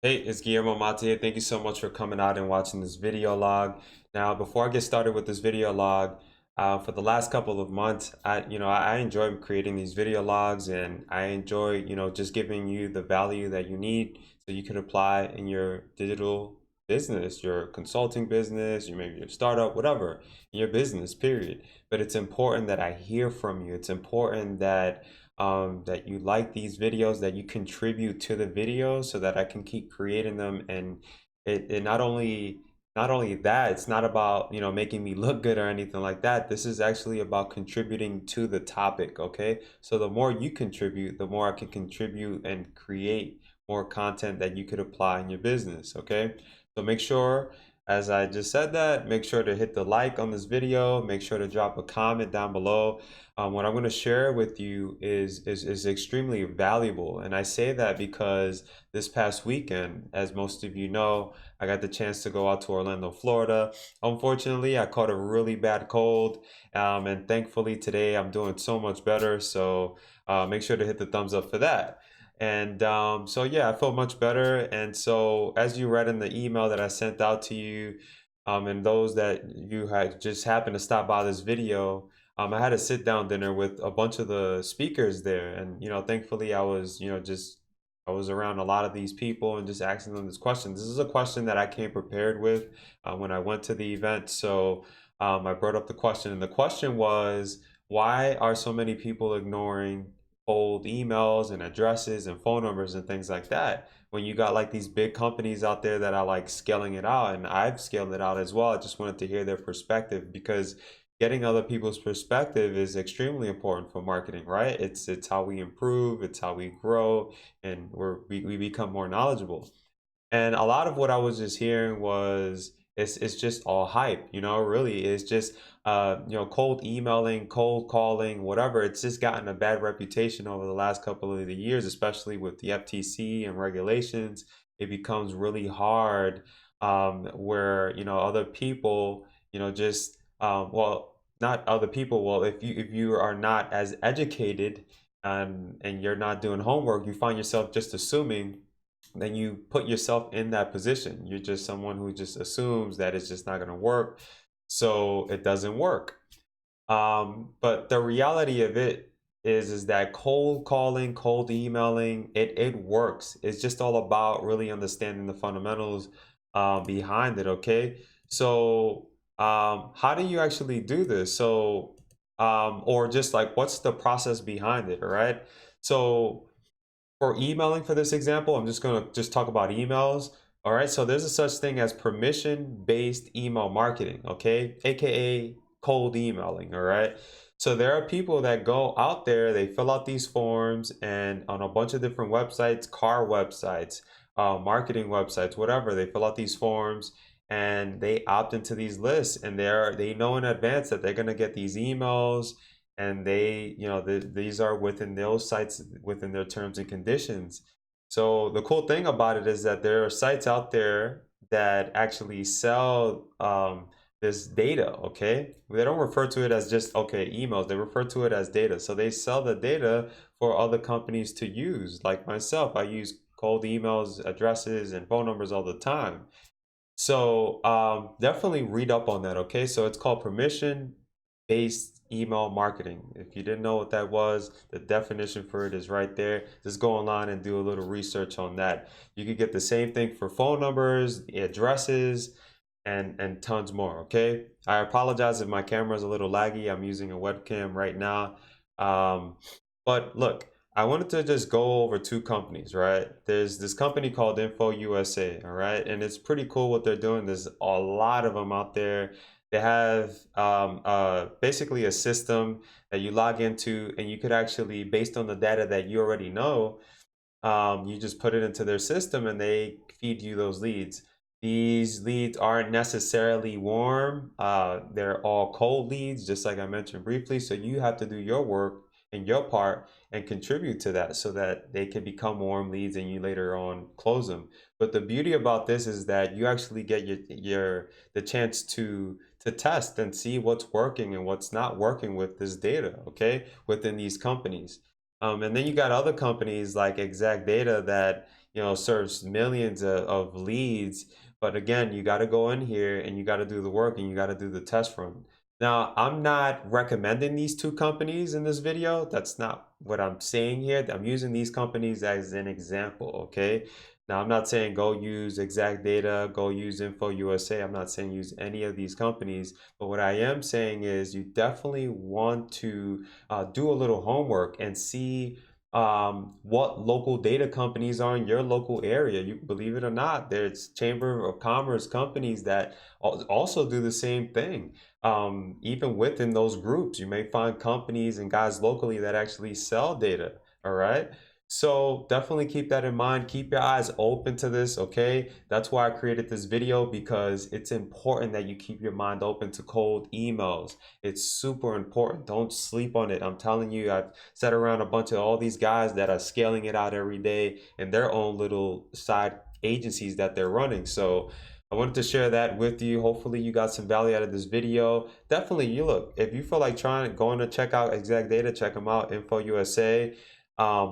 Hey, it's Guillermo Mate here. Thank you so much for coming out and watching this video log. Now, before I get started with this video log, for the last couple of months, I enjoy creating these video logs, and I enjoy, just giving you the value that you need so you can apply in your digital business, your consulting business, maybe your startup, whatever, your business, period. But it's important that I hear from you. It's important that you like these videos, that you contribute to the videos so that I can keep creating them. And it not only that, it's not about, making me look good or anything like that. This is actually about contributing to the topic, okay? So the more you contribute, the more I can contribute and create more content that you could apply in your business, okay? So make sure, as I just said that, make sure to hit the like on this video, make sure to drop a comment down below. What I'm going to share with you is extremely valuable. And I say that because this past weekend, as most of you know, I got the chance to go out to Orlando, Florida. Unfortunately, I caught a really bad cold, and thankfully today I'm doing so much better. So make sure to hit the thumbs up for that. And so yeah, I feel much better. And so as you read in the email that I sent out to you, and those that you had just happened to stop by this video, I had a sit down dinner with a bunch of the speakers there. And, thankfully I was, I was around a lot of these people and just asking them this question. This is a question that I came prepared with when I went to the event. So I brought up the question, and the question was, why are so many people ignoring old emails and addresses and phone numbers and things like that when you got like these big companies out there that are like scaling it out? And I've scaled it out as well. I just wanted to hear their perspective, because getting other people's perspective is extremely important for marketing, right? It's how we improve, it's how we grow, and we become more knowledgeable. And a lot of what I was just hearing was, it's just all hype, really. It's just cold emailing, cold calling, whatever. It's just gotten a bad reputation over the last couple of the years, especially with the FTC and regulations. It becomes really hard, where other people, just well, not other people. Well, if you are not as educated, and you're not doing homework, you find yourself just assuming, then you put yourself in that position. You're just someone who just assumes that it's just not going to work, so it doesn't work. But the reality of it is that cold calling, cold emailing, it works. It's just all about really understanding the fundamentals behind it. Okay, so how do you actually do this? So or just like, what's the process behind it? All right, so for emailing, for this example, I'm just going to just talk about emails. All right, so there's a such thing as permission-based email marketing, okay? AKA cold emailing, all right? So there are people that go out there, they fill out these forms, and on a bunch of different websites, car websites, marketing websites, whatever, they fill out these forms and they opt into these lists, and they know in advance that they're going to get these emails, and these are within those sites, within their terms and conditions. So the cool thing about it is that there are sites out there that actually sell this data. Okay, they don't refer to it as just, okay, emails, they refer to it as data. So they sell the data for other companies to use. Like myself, I use cold emails, addresses, and phone numbers all the time. So definitely read up on that, okay? So it's called permission-based email marketing. If you didn't know what that was, the definition for it is right there. Just go online and do a little research on that. You could get the same thing for phone numbers, addresses, and tons more, okay? I apologize if my camera is a little laggy. I'm using a webcam right now. Um, but look, I wanted to just go over two companies, right? There's this company called Info USA, all right? And it's pretty cool what they're doing. There's a lot of them out there. They have basically a system that you log into, and you could actually, based on the data that you already know, you just put it into their system and they feed you those leads. These leads aren't necessarily warm. They're all cold leads, just like I mentioned briefly. So you have to do your work and your part and contribute to that so that they can become warm leads and you later on close them. But the beauty about this is that you actually get the chance to test and see what's working and what's not working with this data, okay, within these companies. And then you got other companies like Exact Data that, serves millions of leads. But again, you got to go in here and you got to do the work and you got to do the test run. Now, I'm not recommending these two companies in this video. That's not what I'm saying here. I'm using these companies as an example, okay? Now, I'm not saying go use Exact Data, go use Info USA. I'm not saying use any of these companies. But what I am saying is you definitely want to do a little homework and see what local data companies are in your local area. You believe it or not, there's Chamber of Commerce companies that also do the same thing. Even within those groups, you may find companies and guys locally that actually sell data. All right. So definitely keep that in mind. Keep your eyes open to this, okay? That's why I created this video, because it's important that you keep your mind open to cold emails. It's super important. Don't sleep on it. I'm telling you, I've sat around a bunch of all these guys that are scaling it out every day in their own little side agencies that they're running. So I wanted to share that with you. Hopefully you got some value out of this video. Definitely, you look, if you feel like going to check out Exact Data, check them out, Info USA.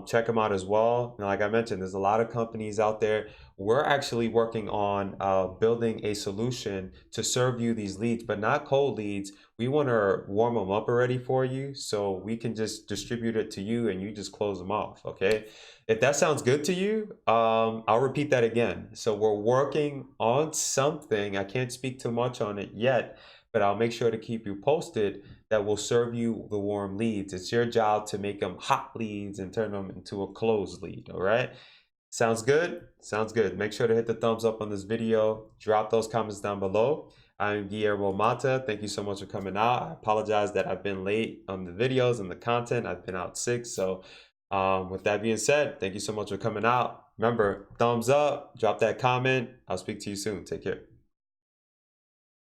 Check them out as well. And like I mentioned, there's a lot of companies out there. We're actually working on building a solution to serve you these leads, but not cold leads. We want to warm them up already for you so we can just distribute it to you and you just close them off, okay? If that sounds good to you, I'll repeat that again. So we're working on something. I can't speak too much on it yet, but I'll make sure to keep you posted that will serve you the warm leads. It's your job to make them hot leads and turn them into a closed lead, all right? Sounds good? Sounds good. Make sure to hit the thumbs up on this video. Drop those comments down below. I'm Guillermo Mata. Thank you so much for coming out. I apologize that I've been late on the videos and the content. I've been out sick. So with that being said, thank you so much for coming out. Remember, thumbs up, drop that comment. I'll speak to you soon. Take care.